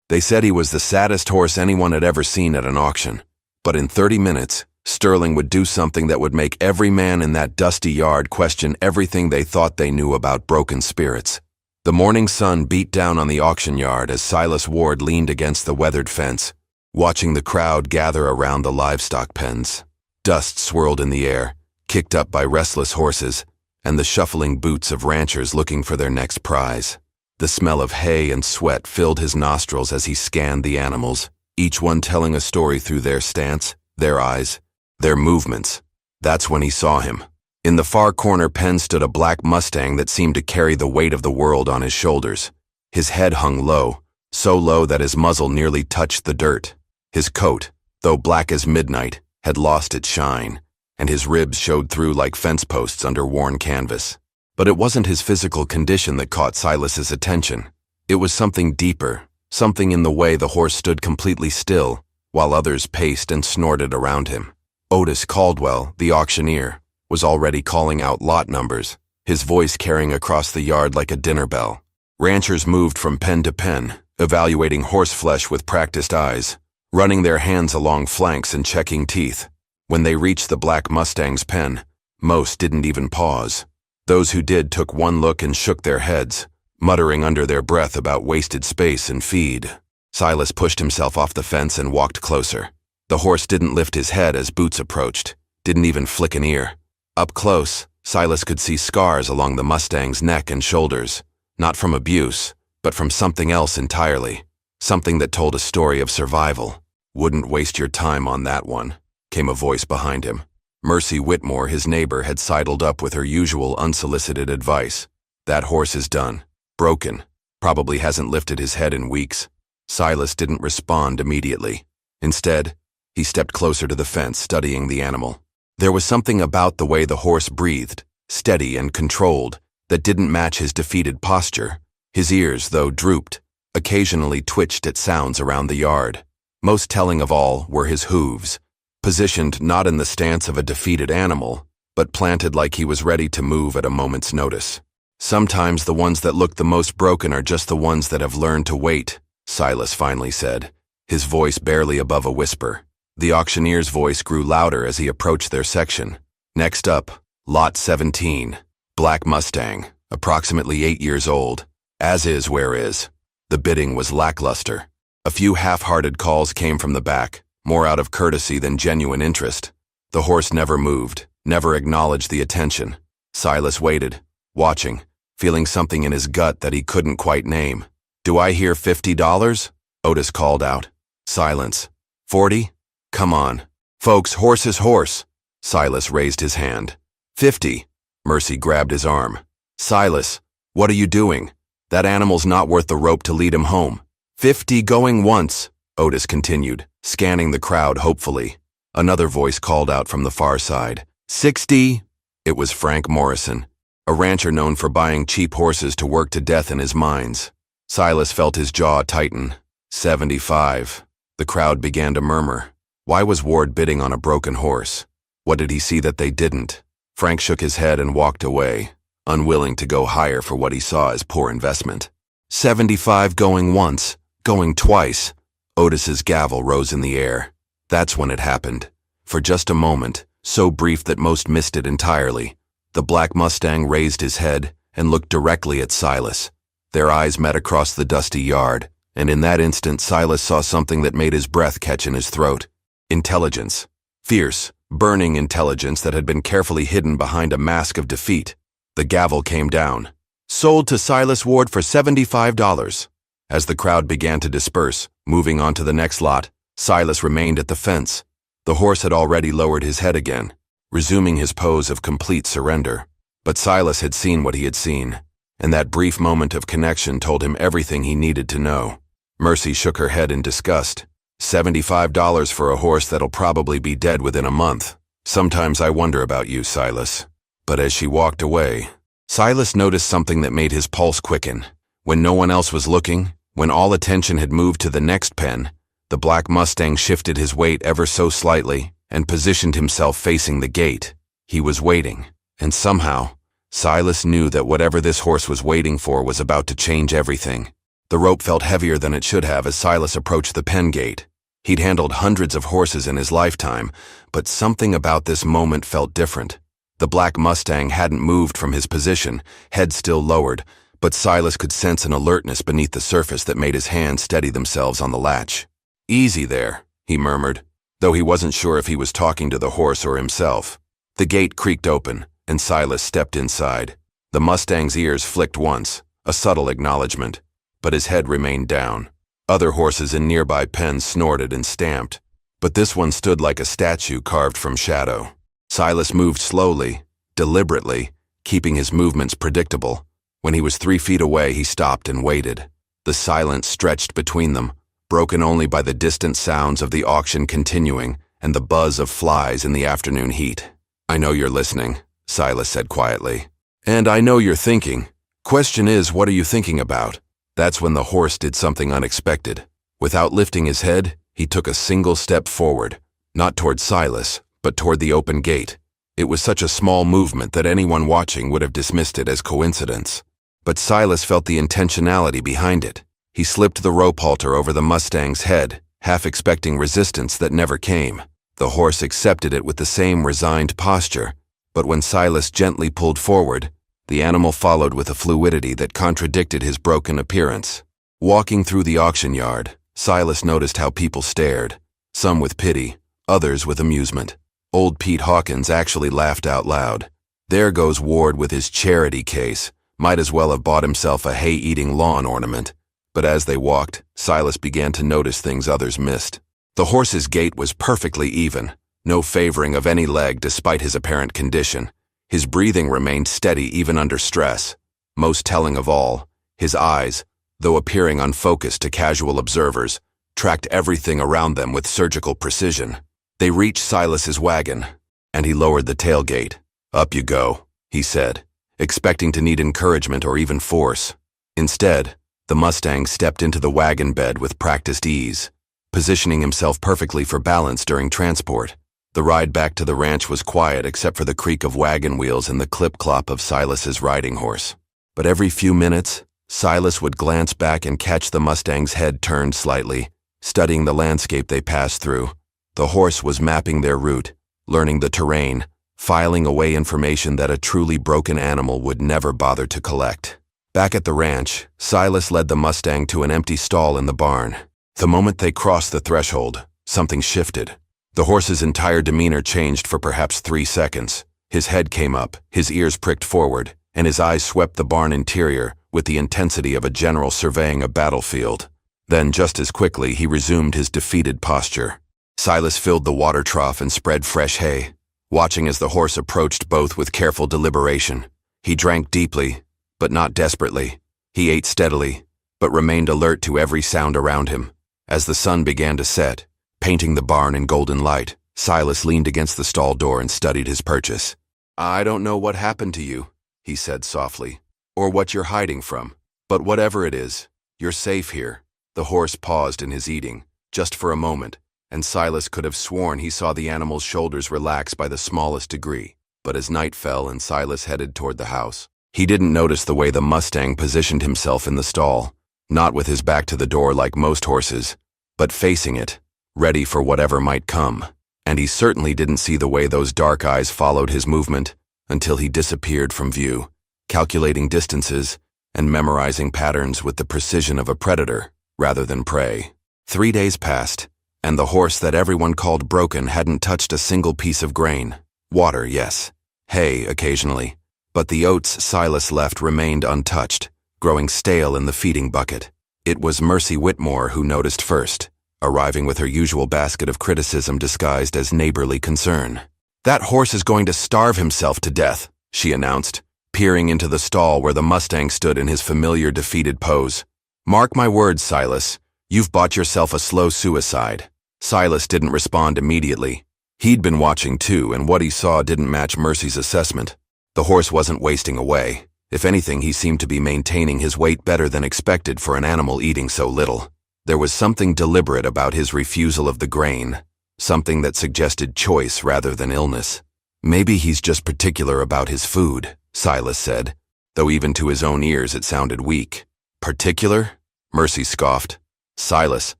They said he was the saddest horse anyone had ever seen at an auction. But in 30 minutes, Sterling would do something that would make every man in that dusty yard question everything they thought they knew about broken spirits. The morning sun beat down on the auction yard as Silas Ward leaned against the weathered fence, watching the crowd gather around the livestock pens. Dust swirled in the air, kicked up by restless horses, and the shuffling boots of ranchers looking for their next prize. The smell of hay and sweat filled his nostrils as he scanned the animals, each one telling a story through their stance, their eyes, their movements. That's when he saw him. In the far corner pen stood a black Mustang that seemed to carry the weight of the world on his shoulders. His head hung low, so low that his muzzle nearly touched the dirt. His coat, though black as midnight, had lost its shine, and his ribs showed through like fence posts under worn canvas. But it wasn't his physical condition that caught Silas's attention. It was something deeper, something in the way the horse stood completely still, while others paced and snorted around him. Otis Caldwell, the auctioneer, was already calling out lot numbers, his voice carrying across the yard like a dinner bell. Ranchers moved from pen to pen, evaluating horse flesh with practiced eyes, running their hands along flanks and checking teeth. When they reached the black Mustang's pen, most didn't even pause. Those who did took one look and shook their heads, muttering under their breath about wasted space and feed. Silas pushed himself off the fence and walked closer. The horse didn't lift his head as Boots approached, didn't even flick an ear. Up close, Silas could see scars along the Mustang's neck and shoulders, not from abuse, but from something else entirely, something that told a story of survival. "Wouldn't waste your time on that one," came a voice behind him. Mercy Whitmore, his neighbor, had sidled up with her usual unsolicited advice. "That horse is done. Broken. Probably hasn't lifted his head in weeks." Silas didn't respond immediately. Instead, he stepped closer to the fence, studying the animal. There was something about the way the horse breathed, steady and controlled, that didn't match his defeated posture. His ears, though drooped, occasionally twitched at sounds around the yard. Most telling of all were his hooves, positioned not in the stance of a defeated animal, but planted like he was ready to move at a moment's notice. "Sometimes the ones that look the most broken are just the ones that have learned to wait," Silas finally said, his voice barely above a whisper. The auctioneer's voice grew louder as he approached their section. "Next up, Lot 17, Black Mustang, approximately 8 years old. As is where is." The bidding was lackluster. A few half-hearted calls came from the back, more out of courtesy than genuine interest. The horse never moved, never acknowledged the attention. Silas waited, watching, feeling something in his gut that he couldn't quite name. "Do I hear $50? Otis called out. Silence. 40? Come on. Folks, horse is horse. Silas raised his hand. 50. Mercy grabbed his arm. "Silas, what are you doing? That animal's not worth the rope to lead him home." 50 going once, Otis continued, scanning the crowd hopefully. Another voice called out from the far side. 60. It was Frank Morrison, a rancher known for buying cheap horses to work to death in his mines. Silas felt his jaw tighten. 75. The crowd began to murmur. Why was Ward bidding on a broken horse? What did he see that they didn't? Frank shook his head and walked away, unwilling to go higher for what he saw as poor investment. 75 going once, going twice. Otis's gavel rose in the air. That's when it happened. For just a moment, so brief that most missed it entirely, the black Mustang raised his head and looked directly at Silas. Their eyes met across the dusty yard, and in that instant Silas saw something that made his breath catch in his throat. Intelligence. Fierce, burning intelligence that had been carefully hidden behind a mask of defeat. The gavel came down. "Sold to Silas Ward for $75. As the crowd began to disperse, moving on to the next lot, Silas remained at the fence. The horse had already lowered his head again, resuming his pose of complete surrender. But Silas had seen what he had seen, and that brief moment of connection told him everything he needed to know. Mercy shook her head in disgust. $75 for a horse that'll probably be dead within a month. Sometimes I wonder about you, Silas. But as she walked away, Silas noticed something that made his pulse quicken. When no one else was looking, when all attention had moved to the next pen, the black Mustang shifted his weight ever so slightly and positioned himself facing the gate. He was waiting, and somehow, Silas knew that whatever this horse was waiting for was about to change everything. The rope felt heavier than it should have as Silas approached the pen gate. He'd handled hundreds of horses in his lifetime, but something about this moment felt different. The black Mustang hadn't moved from his position, head still lowered, but Silas could sense an alertness beneath the surface that made his hands steady themselves on the latch. "Easy there," he murmured, though he wasn't sure if he was talking to the horse or himself. The gate creaked open, and Silas stepped inside. The Mustang's ears flicked once, a subtle acknowledgement, but his head remained down. Other horses in nearby pens snorted and stamped, but this one stood like a statue carved from shadow. Silas moved slowly, deliberately, keeping his movements predictable. When he was 3 feet away, he stopped and waited. The silence stretched between them, broken only by the distant sounds of the auction continuing and the buzz of flies in the afternoon heat. "I know you're listening," Silas said quietly. "And I know you're thinking. Question is, what are you thinking about?" That's when the horse did something unexpected. Without lifting his head, he took a single step forward, not toward Silas, but toward the open gate. It was such a small movement that anyone watching would have dismissed it as coincidence. But Silas felt the intentionality behind it. He slipped the rope halter over the Mustang's head, half expecting resistance that never came. The horse accepted it with the same resigned posture, but when Silas gently pulled forward, the animal followed with a fluidity that contradicted his broken appearance. Walking through the auction yard, Silas noticed how people stared, some with pity, others with amusement. Old Pete Hawkins actually laughed out loud. "There goes Ward with his charity case. Might as well have bought himself a hay-eating lawn ornament." But as they walked, Silas began to notice things others missed. The horse's gait was perfectly even, no favoring of any leg despite his apparent condition. His breathing remained steady even under stress. Most telling of all, his eyes, though appearing unfocused to casual observers, tracked everything around them with surgical precision. They reached Silas's wagon, and he lowered the tailgate. "Up you go," he said, expecting to need encouragement or even force. Instead, the Mustang stepped into the wagon bed with practiced ease, positioning himself perfectly for balance during transport. The ride back to the ranch was quiet except for the creak of wagon wheels and the clip-clop of Silas's riding horse. But every few minutes, Silas would glance back and catch the Mustang's head turned slightly, studying the landscape they passed through. The horse was mapping their route, learning the terrain, filing away information that a truly broken animal would never bother to collect. Back at the ranch, Silas led the Mustang to an empty stall in the barn. The moment they crossed the threshold, something shifted. The horse's entire demeanor changed for perhaps 3 seconds. His head came up, his ears pricked forward, and his eyes swept the barn interior with the intensity of a general surveying a battlefield. Then, just as quickly, he resumed his defeated posture. Silas filled the water trough and spread fresh hay, watching as the horse approached both with careful deliberation. He drank deeply, but not desperately. He ate steadily, but remained alert to every sound around him. As the sun began to set, painting the barn in golden light, Silas leaned against the stall door and studied his purchase. "I don't know what happened to you," he said softly, "or what you're hiding from. But whatever it is, you're safe here." The horse paused in his eating, just for a moment, and Silas could have sworn he saw the animal's shoulders relax by the smallest degree. But as night fell and Silas headed toward the house, he didn't notice the way the Mustang positioned himself in the stall, not with his back to the door like most horses, but facing it, ready for whatever might come. And he certainly didn't see the way those dark eyes followed his movement until he disappeared from view, calculating distances and memorizing patterns with the precision of a predator rather than prey. 3 days passed, and the horse that everyone called broken hadn't touched a single piece of grain. Water, yes. Hay, occasionally. But the oats Silas left remained untouched, growing stale in the feeding bucket. It was Mercy Whitmore who noticed first, arriving with her usual basket of criticism disguised as neighborly concern. "That horse is going to starve himself to death," she announced, peering into the stall where the Mustang stood in his familiar defeated pose. "Mark my words, Silas, you've bought yourself a slow suicide." Silas didn't respond immediately. He'd been watching too, and what he saw didn't match Mercy's assessment. The horse wasn't wasting away. If anything, he seemed to be maintaining his weight better than expected for an animal eating so little. There was something deliberate about his refusal of the grain, something that suggested choice rather than illness. "Maybe he's just particular about his food," Silas said, though even to his own ears it sounded weak. "Particular?" Mercy scoffed. Silas,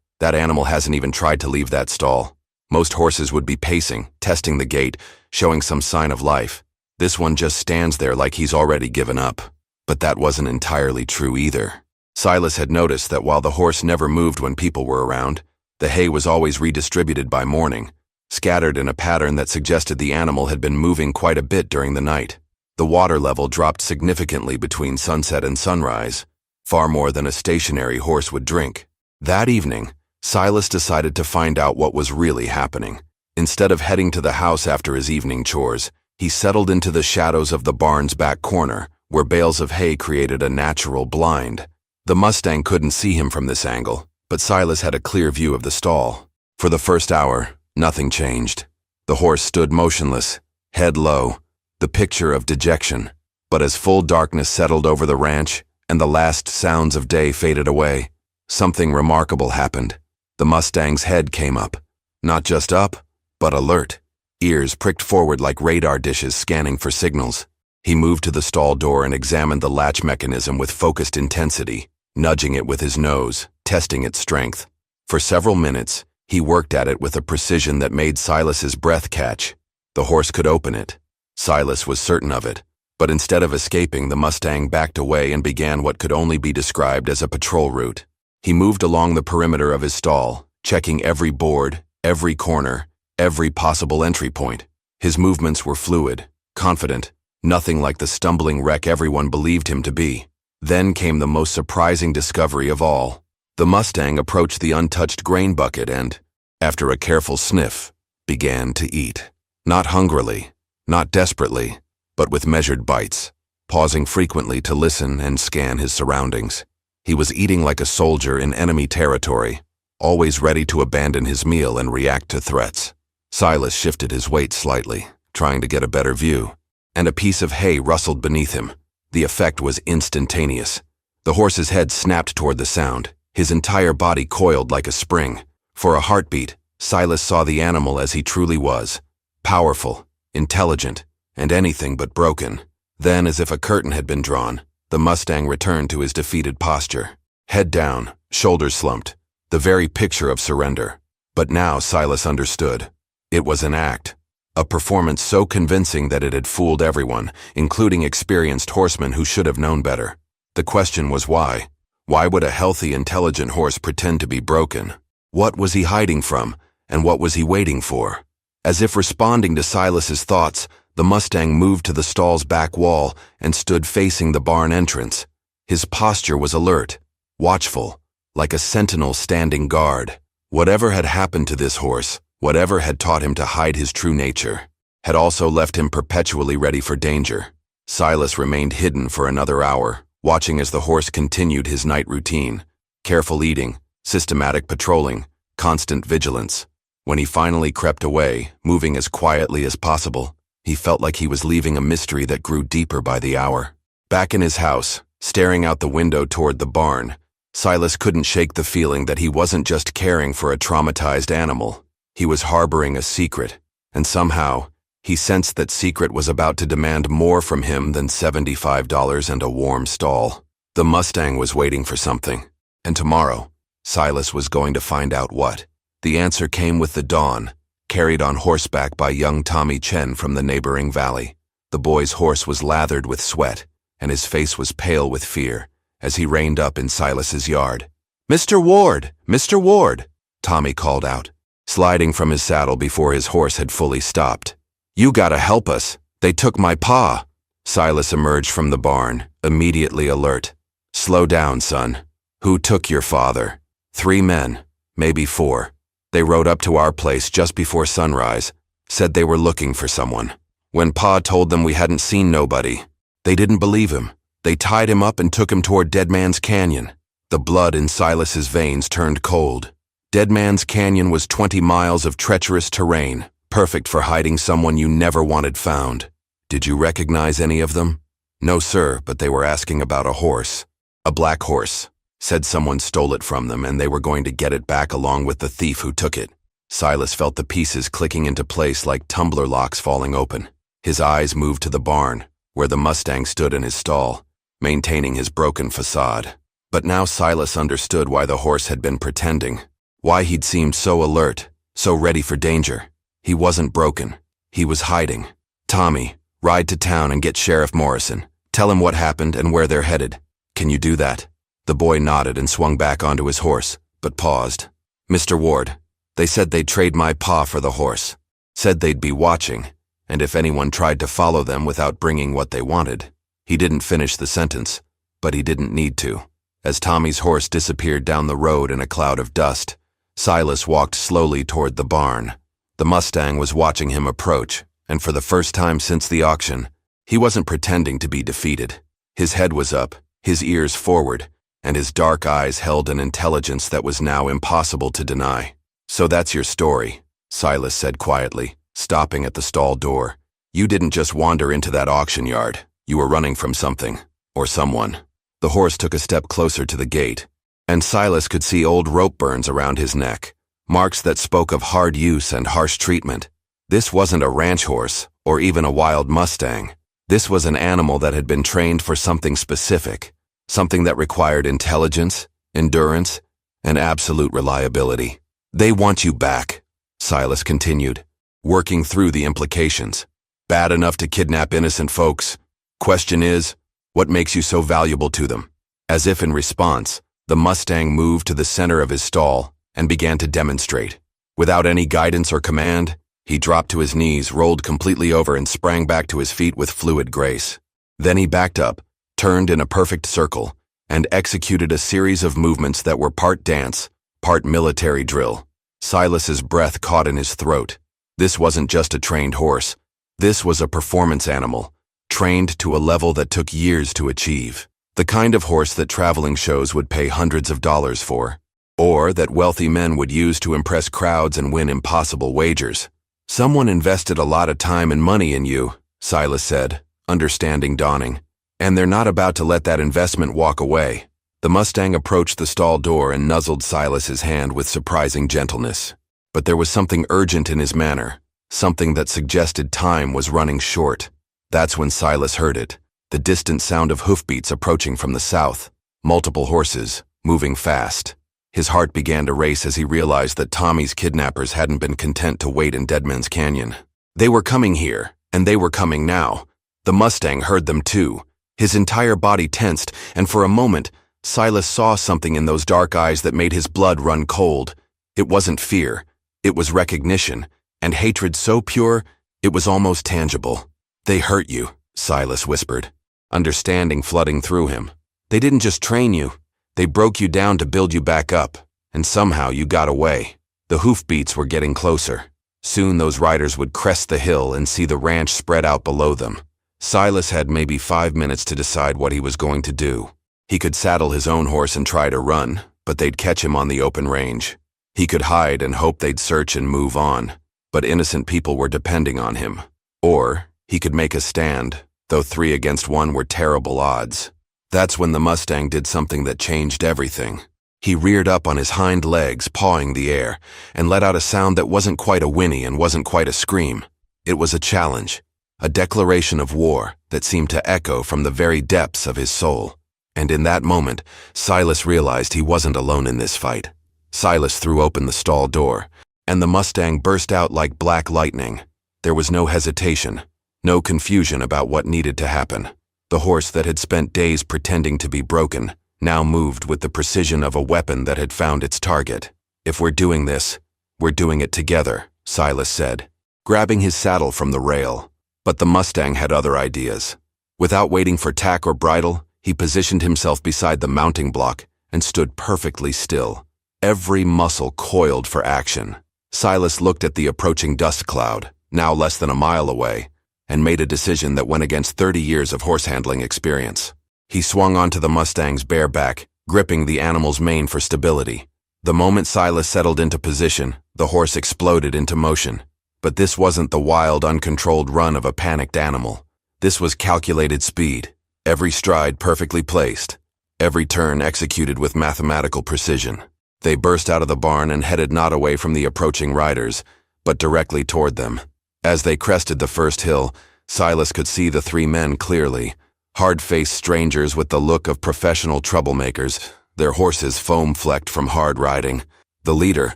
that animal hasn't even tried to leave that stall. Most horses would be pacing, testing the gait, showing some sign of life. This one just stands there like he's already given up. But that wasn't entirely true either. Silas had noticed that while the horse never moved when people were around, the hay was always redistributed by morning, scattered in a pattern that suggested the animal had been moving quite a bit during the night. The water level dropped significantly between sunset and sunrise, far more than a stationary horse would drink. That evening, Silas decided to find out what was really happening. Instead of heading to the house after his evening chores, he settled into the shadows of the barn's back corner, where bales of hay created a natural blind. The Mustang couldn't see him from this angle, but Silas had a clear view of the stall. For the first hour, nothing changed. The horse stood motionless, head low, the picture of dejection. But as full darkness settled over the ranch and the last sounds of day faded away, something remarkable happened. The Mustang's head came up. Not just up, but alert. Ears pricked forward like radar dishes scanning for signals. He moved to the stall door and examined the latch mechanism with focused intensity, nudging it with his nose, testing its strength. For several minutes, he worked at it with a precision that made Silas's breath catch. The horse could open it. Silas was certain of it. But instead of escaping, the Mustang backed away and began what could only be described as a patrol route. He moved along the perimeter of his stall, checking every board, every corner, every possible entry point. His movements were fluid, confident, nothing like the stumbling wreck everyone believed him to be. Then came the most surprising discovery of all. The Mustang approached the untouched grain bucket and, after a careful sniff, began to eat. Not hungrily, not desperately, but with measured bites, pausing frequently to listen and scan his surroundings. He was eating like a soldier in enemy territory, always ready to abandon his meal and react to threats. Silas shifted his weight slightly, trying to get a better view, and a piece of hay rustled beneath him. The effect was instantaneous. The horse's head snapped toward the sound, his entire body coiled like a spring. For a heartbeat, Silas saw the animal as he truly was, powerful, intelligent, and anything but broken. Then, as if a curtain had been drawn, the Mustang returned to his defeated posture. Head down, shoulders slumped, the very picture of surrender. But now Silas understood. It was an act, a performance so convincing that it had fooled everyone, including experienced horsemen who should have known better. The question was why? Why would a healthy, intelligent horse pretend to be broken? What was he hiding from, and what was he waiting for? As if responding to Silas's thoughts, the Mustang moved to the stall's back wall and stood facing the barn entrance. His posture was alert, watchful, like a sentinel standing guard. Whatever had happened to this horse, whatever had taught him to hide his true nature, had also left him perpetually ready for danger. Silas remained hidden for another hour, watching as the horse continued his night routine. Careful eating, systematic patrolling, constant vigilance. When he finally crept away, moving as quietly as possible, he felt like he was leaving a mystery that grew deeper by the hour. Back in his house, staring out the window toward the barn, Silas couldn't shake the feeling that he wasn't just caring for a traumatized animal. He was harboring a secret, and somehow, he sensed that secret was about to demand more from him than $75 and a warm stall. The Mustang was waiting for something, and tomorrow, Silas was going to find out what. The answer came with the dawn, carried on horseback by young Tommy Chen from the neighboring valley. The boy's horse was lathered with sweat, and his face was pale with fear, as he reined up in Silas's yard. "Mr. Ward! Mr. Ward!" Tommy called out, sliding from his saddle before his horse had fully stopped. "You gotta help us. They took my pa." Silas emerged from the barn, immediately alert. "Slow down, son. Who took your father?" "3 men, maybe 4. They rode up to our place just before sunrise, said they were looking for someone. When Pa told them we hadn't seen nobody, they didn't believe him. They tied him up and took him toward Dead Man's Canyon." The blood in Silas's veins turned cold. Dead Man's Canyon was 20 miles of treacherous terrain, perfect for hiding someone you never wanted found. "Did you recognize any of them?" "No, sir, but they were asking about a horse." "A black horse. Said someone stole it from them and they were going to get it back along with the thief who took it." Silas felt the pieces clicking into place like tumbler locks falling open. His eyes moved to the barn, where the Mustang stood in his stall, maintaining his broken facade. But now Silas understood why the horse had been pretending, why he'd seemed so alert, so ready for danger. He wasn't broken. He was hiding. "Tommy, ride to town and get Sheriff Morrison. Tell him what happened and where they're headed. Can you do that?" The boy nodded and swung back onto his horse, but paused. "Mr. Ward, they said they'd trade my pa for the horse. Said they'd be watching, and if anyone tried to follow them without bringing what they wanted." He didn't finish the sentence, but he didn't need to. As Tommy's horse disappeared down the road in a cloud of dust, Silas walked slowly toward the barn. The Mustang was watching him approach, and for the first time since the auction, he wasn't pretending to be defeated. His head was up, his ears forward, and his dark eyes held an intelligence that was now impossible to deny. "So that's your story," Silas said quietly, stopping at the stall door. "You didn't just wander into that auction yard. You were running from something, or someone." The horse took a step closer to the gate, and Silas could see old rope burns around his neck, marks that spoke of hard use and harsh treatment. This wasn't a ranch horse, or even a wild Mustang. This was an animal that had been trained for something specific, something that required intelligence, endurance, and absolute reliability. "They want you back," Silas continued, working through the implications. "Bad enough to kidnap innocent folks. Question is, what makes you so valuable to them?" As if in response, the Mustang moved to the center of his stall and began to demonstrate. Without any guidance or command, he dropped to his knees, rolled completely over, and sprang back to his feet with fluid grace. Then he backed up, turned in a perfect circle, and executed a series of movements that were part dance, part military drill. Silas's breath caught in his throat. This wasn't just a trained horse. This was a performance animal, trained to a level that took years to achieve. The kind of horse that traveling shows would pay hundreds of dollars for, or that wealthy men would use to impress crowds and win impossible wagers. "Someone invested a lot of time and money in you," Silas said, understanding dawning. "And they're not about to let that investment walk away." The Mustang approached the stall door and nuzzled Silas's hand with surprising gentleness. But there was something urgent in his manner, something that suggested time was running short. That's when Silas heard it, the distant sound of hoofbeats approaching from the south, multiple horses, moving fast. His heart began to race as he realized that Tommy's kidnappers hadn't been content to wait in Deadman's Canyon. They were coming here, and they were coming now. The Mustang heard them too. His entire body tensed, and for a moment, Silas saw something in those dark eyes that made his blood run cold. It wasn't fear, it was recognition, and hatred so pure, it was almost tangible. "They hurt you," Silas whispered, understanding flooding through him. "They didn't just train you. They broke you down to build you back up, and somehow you got away." The hoofbeats were getting closer. Soon those riders would crest the hill and see the ranch spread out below them. Silas had maybe 5 minutes to decide what he was going to do. He could saddle his own horse and try to run, but they'd catch him on the open range. He could hide and hope they'd search and move on, but innocent people were depending on him. Or he could make a stand, though 3 against 1 were terrible odds. That's when the Mustang did something that changed everything. He reared up on his hind legs, pawing the air, and let out a sound that wasn't quite a whinny and wasn't quite a scream. It was a challenge, a declaration of war that seemed to echo from the very depths of his soul. And in that moment, Silas realized he wasn't alone in this fight. Silas threw open the stall door, and the Mustang burst out like black lightning. There was no hesitation, no confusion about what needed to happen. The horse that had spent days pretending to be broken now moved with the precision of a weapon that had found its target. "If we're doing this, we're doing it together," Silas said, grabbing his saddle from the rail. But the Mustang had other ideas. Without waiting for tack or bridle, he positioned himself beside the mounting block and stood perfectly still. Every muscle coiled for action. Silas looked at the approaching dust cloud, now less than a mile away, and made a decision that went against 30 years of horse handling experience. He swung onto the Mustang's bare back, gripping the animal's mane for stability. The moment Silas settled into position, the horse exploded into motion. But this wasn't the wild, uncontrolled run of a panicked animal. This was calculated speed, every stride perfectly placed, every turn executed with mathematical precision. They burst out of the barn and headed not away from the approaching riders, but directly toward them. As they crested the first hill, Silas could see the 3 men clearly, hard-faced strangers with the look of professional troublemakers. their horses foam-flecked from hard riding. The leader,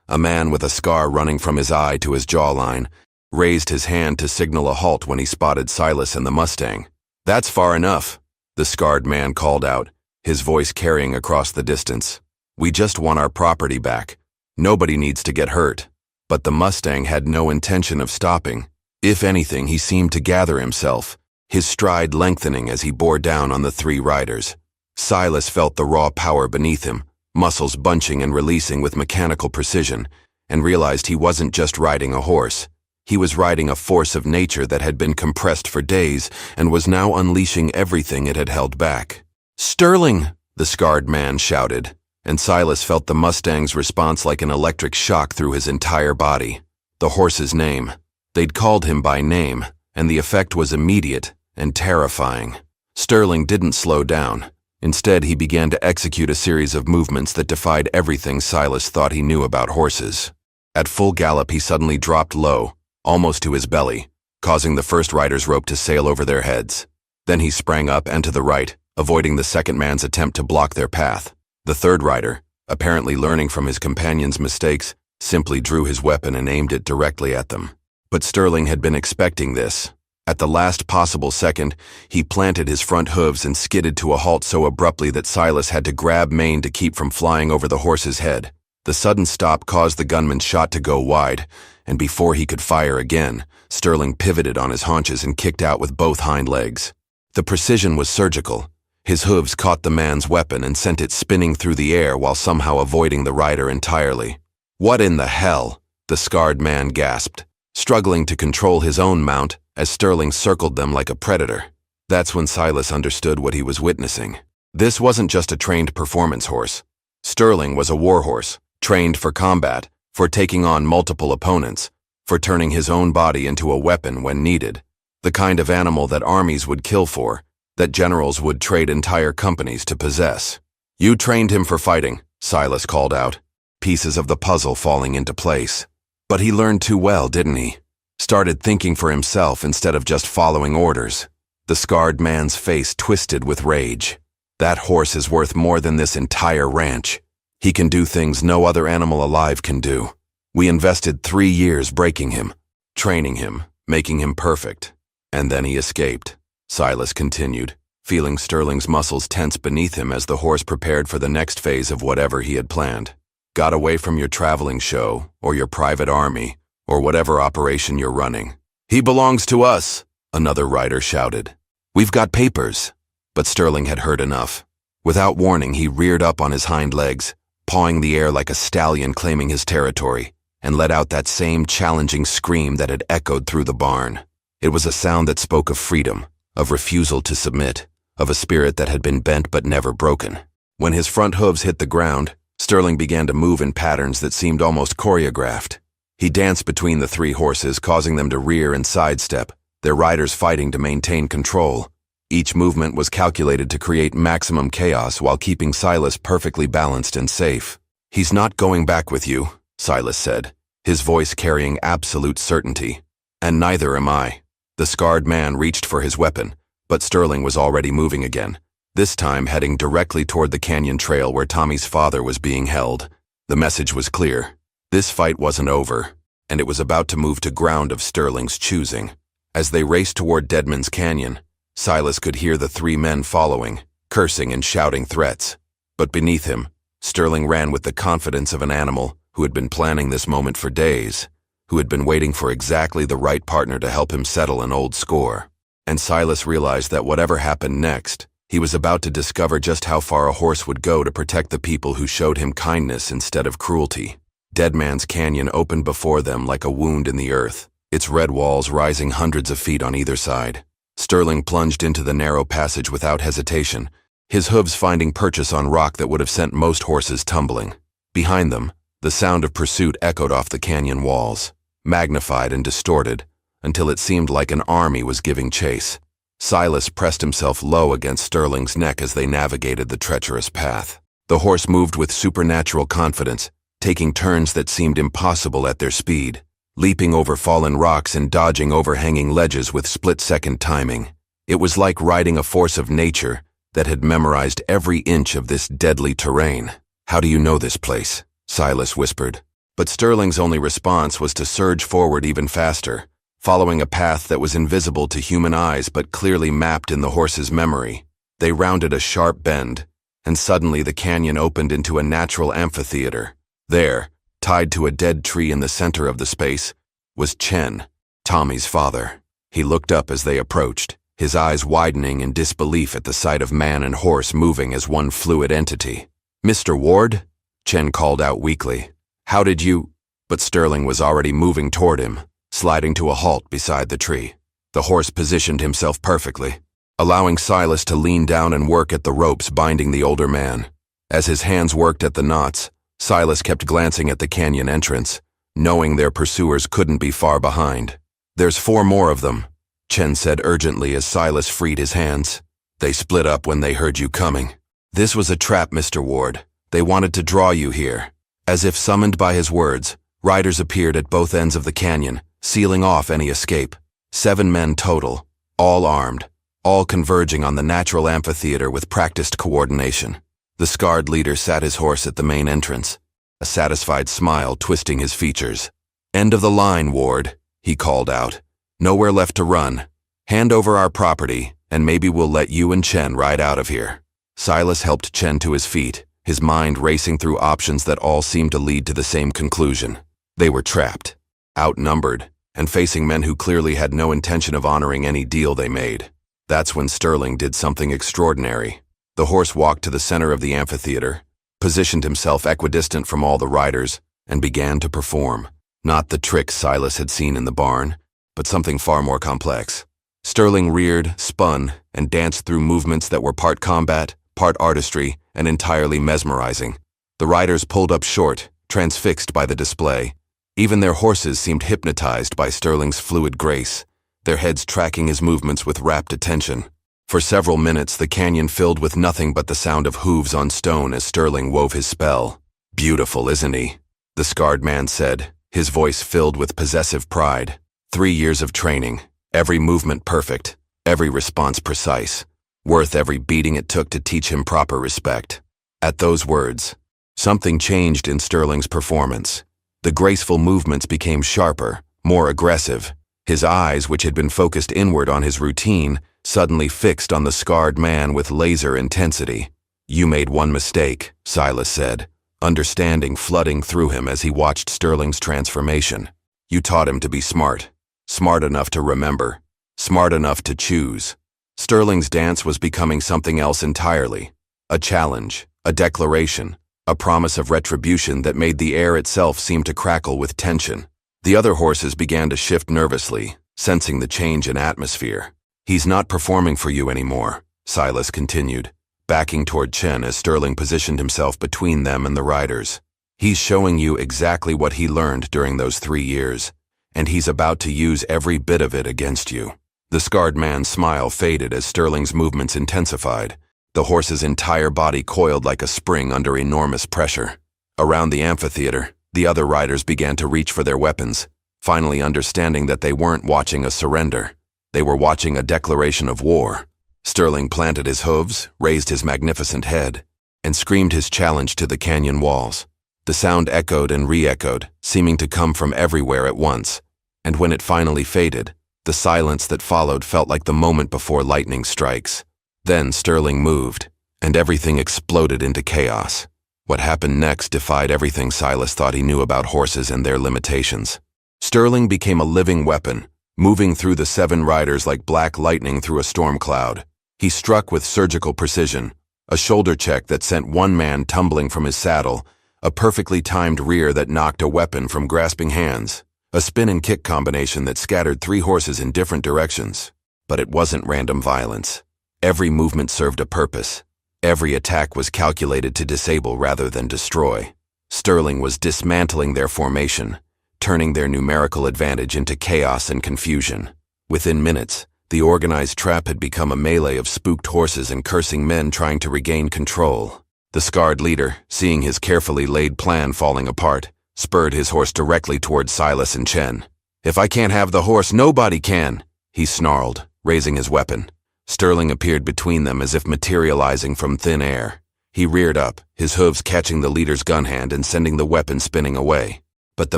a man with a scar running from his eye to his jawline, raised his hand to signal a halt when he spotted Silas and the Mustang. "That's far enough," the scarred man called out, his voice carrying across the distance. "We just want our property back. Nobody needs to get hurt." But the Mustang had no intention of stopping. If anything, he seemed to gather himself, his stride lengthening as he bore down on the three riders. Silas felt the raw power beneath him, muscles bunching and releasing with mechanical precision, and realized he wasn't just riding a horse. He was riding a force of nature that had been compressed for days and was now unleashing everything it had held back. "Sterling!" the scarred man shouted, and Silas felt the Mustang's response like an electric shock through his entire body. The horse's name. They'd called him by name, and the effect was immediate and terrifying. Sterling didn't slow down. Instead, he began to execute a series of movements that defied everything Silas thought he knew about horses. At full gallop, he suddenly dropped low, almost to his belly, causing the first rider's rope to sail over their heads. Then he sprang up and to the right, avoiding the second man's attempt to block their path. The third rider, apparently learning from his companion's mistakes, simply drew his weapon and aimed it directly at them. But Sterling had been expecting this. At the last possible second, he planted his front hooves and skidded to a halt so abruptly that Silas had to grab mane to keep from flying over the horse's head. The sudden stop caused the gunman's shot to go wide, and before he could fire again, Sterling pivoted on his haunches and kicked out with both hind legs. The precision was surgical. His hooves caught the man's weapon and sent it spinning through the air while somehow avoiding the rider entirely. "What in the hell?" the scarred man gasped, struggling to control his own mount as Sterling circled them like a predator. That's when Silas understood what he was witnessing. This wasn't just a trained performance horse. Sterling was a war horse, trained for combat, for taking on multiple opponents, for turning his own body into a weapon when needed. The kind of animal that armies would kill for, that generals would trade entire companies to possess. "You trained him for fighting," Silas called out, pieces of the puzzle falling into place. But he learned too well, didn't he? Started thinking for himself instead of just following orders. The scarred man's face twisted with rage. "That horse is worth more than this entire ranch. He can do things no other animal alive can do. We invested 3 years breaking him, training him, making him perfect. And then he escaped," Silas continued, feeling Sterling's muscles tense beneath him as the horse prepared for the next phase of whatever he had planned. "Got away from your traveling show, or your private army, or whatever operation you're running." "He belongs to us," another rider shouted. "We've got papers." But Sterling had heard enough. Without warning, he reared up on his hind legs, pawing the air like a stallion claiming his territory, and let out that same challenging scream that had echoed through the barn. It was a sound that spoke of freedom, of refusal to submit, of a spirit that had been bent but never broken. When his front hooves hit the ground, Sterling began to move in patterns that seemed almost choreographed. He danced between the three horses, causing them to rear and sidestep, their riders fighting to maintain control. Each movement was calculated to create maximum chaos while keeping Silas perfectly balanced and safe. "He's not going back with you," Silas said, his voice carrying absolute certainty. "And neither am I." The scarred man reached for his weapon, but Sterling was already moving again, this time heading directly toward the canyon trail where Tommy's father was being held. The message was clear. This fight wasn't over, and it was about to move to ground of Sterling's choosing. As they raced toward Deadman's Canyon, Silas could hear the 3 men following, cursing and shouting threats. But beneath him, Sterling ran with the confidence of an animal who had been planning this moment for days, who had been waiting for exactly the right partner to help him settle an old score. And Silas realized that whatever happened next, he was about to discover just how far a horse would go to protect the people who showed him kindness instead of cruelty. Deadman's Canyon opened before them like a wound in the earth, its red walls rising hundreds of feet on either side. Sterling plunged into the narrow passage without hesitation, his hooves finding purchase on rock that would have sent most horses tumbling. Behind them, the sound of pursuit echoed off the canyon walls, magnified and distorted, until it seemed like an army was giving chase. Silas pressed himself low against Sterling's neck as they navigated the treacherous path. The horse moved with supernatural confidence, taking turns that seemed impossible at their speed, leaping over fallen rocks and dodging overhanging ledges with split-second timing. It was like riding a force of nature, that had memorized every inch of this deadly terrain. "How do you know this place?" Silas whispered. But Sterling's only response was to surge forward even faster, following a path that was invisible to human eyes but clearly mapped in the horse's memory. They rounded a sharp bend, and suddenly the canyon opened into a natural amphitheater. There, tied to a dead tree in the center of the space, was Chen, Tommy's father. He looked up as they approached, his eyes widening in disbelief at the sight of man and horse moving as one fluid entity. "Mr. Ward?" Chen called out weakly. "How did you—" But Sterling was already moving toward him, sliding to a halt beside the tree. The horse positioned himself perfectly, allowing Silas to lean down and work at the ropes binding the older man. As his hands worked at the knots, Silas kept glancing at the canyon entrance, knowing their pursuers couldn't be far behind. "There's 4 more of them," Chen said urgently as Silas freed his hands. "They split up when they heard you coming. This was a trap, Mr. Ward. They wanted to draw you here." As if summoned by his words, riders appeared at both ends of the canyon, sealing off any escape. 7 men total, all armed, all converging on the natural amphitheater with practiced coordination. The scarred leader sat his horse at the main entrance, a satisfied smile twisting his features. "End of the line, Ward," he called out. "Nowhere left to run. Hand over our property, and maybe we'll let you and Chen ride out of here." Silas helped Chen to his feet, his mind racing through options that all seemed to lead to the same conclusion. They were trapped, outnumbered, and facing men who clearly had no intention of honoring any deal they made. That's when Sterling did something extraordinary. The horse walked to the center of the amphitheater, positioned himself equidistant from all the riders, and began to perform. Not the tricks Silas had seen in the barn, but something far more complex. Sterling reared, spun, and danced through movements that were part combat, part artistry, and entirely mesmerizing. The riders pulled up short, transfixed by the display. Even their horses seemed hypnotized by Sterling's fluid grace, their heads tracking his movements with rapt attention. For several minutes, the canyon filled with nothing but the sound of hooves on stone as Sterling wove his spell. "Beautiful, isn't he?" the scarred man said, his voice filled with possessive pride. 3 years of training, every movement perfect, every response precise, worth every beating it took to teach him proper respect. At those words, something changed in Sterling's performance. The graceful movements became sharper, more aggressive. His eyes, which had been focused inward on his routine, suddenly fixed on the scarred man with laser intensity. "You made one mistake," Silas said, understanding flooding through him as he watched Sterling's transformation. "You taught him to be smart. Smart enough to remember. Smart enough to choose." Sterling's dance was becoming something else entirely. A challenge, a declaration, a promise of retribution that made the air itself seem to crackle with tension. The other horses began to shift nervously, sensing the change in atmosphere. "He's not performing for you anymore," Silas continued, backing toward Chen as Sterling positioned himself between them and the riders. "He's showing you exactly what he learned during those 3 years, and he's about to use every bit of it against you." The scarred man's smile faded as Sterling's movements intensified. The horse's entire body coiled like a spring under enormous pressure. Around the amphitheater, the other riders began to reach for their weapons, finally understanding that they weren't watching a surrender. They were watching a declaration of war. Sterling planted his hooves, raised his magnificent head, and screamed his challenge to the canyon walls. The sound echoed and re-echoed, seeming to come from everywhere at once, and when it finally faded, the silence that followed felt like the moment before lightning strikes. Then Sterling moved, and everything exploded into chaos. What happened next defied everything Silas thought he knew about horses and their limitations. Sterling became a living weapon, moving through the 7 riders like black lightning through a storm cloud. He struck with surgical precision, a shoulder check that sent one man tumbling from his saddle, a perfectly timed rear that knocked a weapon from grasping hands, a spin and kick combination that scattered 3 horses in different directions. But it wasn't random violence. Every movement served a purpose. Every attack was calculated to disable rather than destroy. Sterling was dismantling their formation, turning their numerical advantage into chaos and confusion. Within minutes, the organized trap had become a melee of spooked horses and cursing men trying to regain control. The scarred leader, seeing his carefully laid plan falling apart, spurred his horse directly toward Silas and Chen. "If I can't have the horse, nobody can," he snarled, raising his weapon. Sterling appeared between them as if materializing from thin air. He reared up, his hooves catching the leader's gun hand and sending the weapon spinning away. But the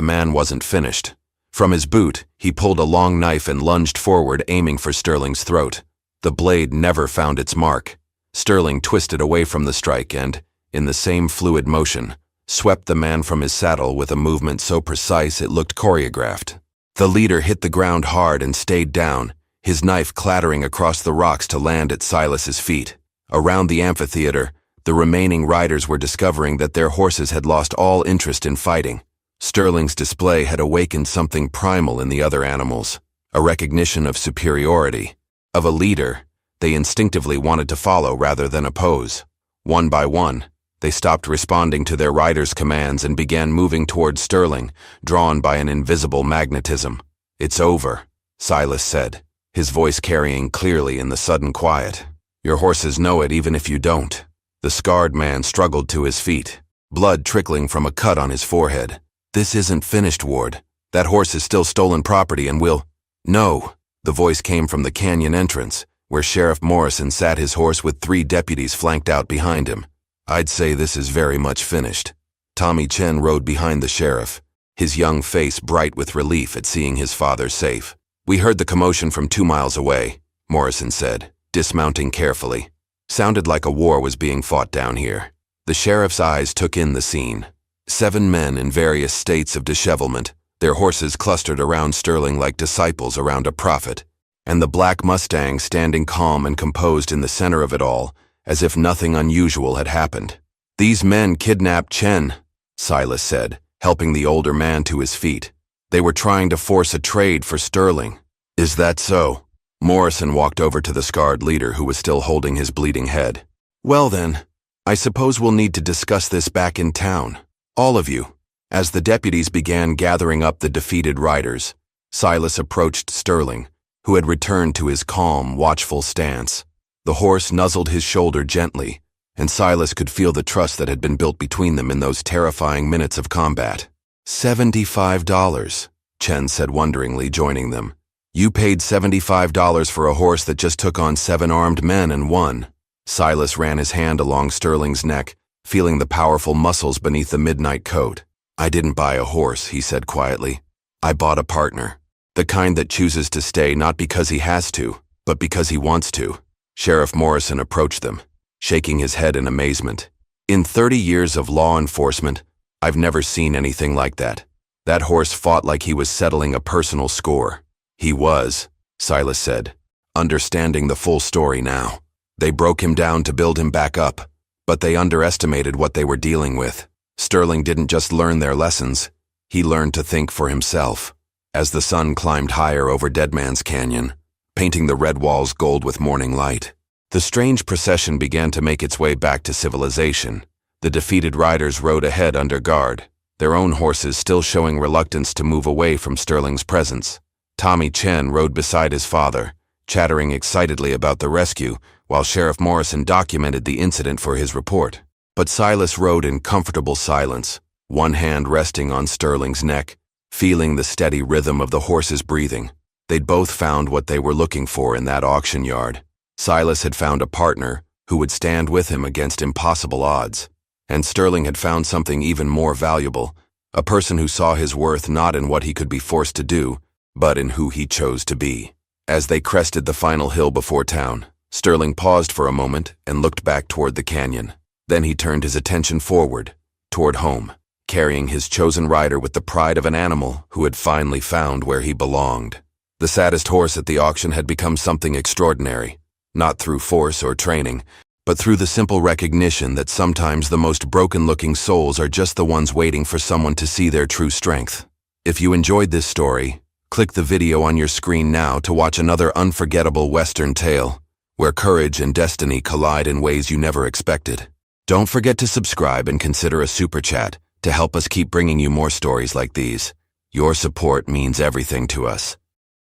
man wasn't finished. From his boot, he pulled a long knife and lunged forward, aiming for Sterling's throat. The blade never found its mark. Sterling twisted away from the strike and, in the same fluid motion, swept the man from his saddle with a movement so precise it looked choreographed. The leader hit the ground hard and stayed down, his knife clattering across the rocks to land at Silas's feet. Around the amphitheater, the remaining riders were discovering that their horses had lost all interest in fighting. Sterling's display had awakened something primal in the other animals, a recognition of superiority, of a leader. They instinctively wanted to follow rather than oppose. One by one, they stopped responding to their riders' commands and began moving toward Sterling, drawn by an invisible magnetism. "It's over," Silas said, his voice carrying clearly in the sudden quiet. "Your horses know it even if you don't." The scarred man struggled to his feet, blood trickling from a cut on his forehead. "This isn't finished, Ward. That horse is still stolen property and will—" "No." The voice came from the canyon entrance, where Sheriff Morrison sat his horse with 3 deputies flanked out behind him. "I'd say this is very much finished." Tommy Chen rode behind the sheriff, his young face bright with relief at seeing his father safe. "We heard the commotion from 2 miles away," Morrison said, dismounting carefully. "Sounded like a war was being fought down here." The sheriff's eyes took in the scene. 7 men in various states of dishevelment, their horses clustered around Sterling like disciples around a prophet, and the black Mustang standing calm and composed in the center of it all, as if nothing unusual had happened. "These men kidnapped Chen," Silas said, helping the older man to his feet. "They were trying to force a trade for Sterling." "Is that so?" Morrison walked over to the scarred leader who was still holding his bleeding head. "Well then, I suppose we'll need to discuss this back in town. All of you." As the deputies began gathering up the defeated riders, Silas approached Sterling, who had returned to his calm, watchful stance. The horse nuzzled his shoulder gently, and Silas could feel the trust that had been built between them in those terrifying minutes of combat. $75, Chen said wonderingly, joining them. "You paid $75 for a horse that just took on 7 armed men and won." Silas ran his hand along Sterling's neck, feeling the powerful muscles beneath the midnight coat. "I didn't buy a horse," he said quietly. "I bought a partner. The kind that chooses to stay not because he has to, but because he wants to." Sheriff Morrison approached them, shaking his head in amazement. "In 30 years of law enforcement, I've never seen anything like that. That horse fought like he was settling a personal score." "He was," Silas said, understanding the full story now. "They broke him down to build him back up, but they underestimated what they were dealing with. Sterling didn't just learn their lessons, he learned to think for himself." As the sun climbed higher over Dead Man's Canyon, painting the red walls gold with morning light, the strange procession began to make its way back to civilization. The defeated riders rode ahead under guard, their own horses still showing reluctance to move away from Sterling's presence. Tommy Chen rode beside his father, chattering excitedly about the rescue, while Sheriff Morrison documented the incident for his report. But Silas rode in comfortable silence, one hand resting on Sterling's neck, feeling the steady rhythm of the horse's breathing. They'd both found what they were looking for in that auction yard. Silas had found a partner who would stand with him against impossible odds. And Sterling had found something even more valuable, a person who saw his worth not in what he could be forced to do, but in who he chose to be. As they crested the final hill before town, Sterling paused for a moment and looked back toward the canyon. Then he turned his attention forward, toward home, carrying his chosen rider with the pride of an animal who had finally found where he belonged. The saddest horse at the auction had become something extraordinary, not through force or training, but through the simple recognition that sometimes the most broken-looking souls are just the ones waiting for someone to see their true strength. If you enjoyed this story, click the video on your screen now to watch another unforgettable Western tale, where courage and destiny collide in ways you never expected. Don't forget to subscribe and consider a super chat to help us keep bringing you more stories like these. Your support means everything to us.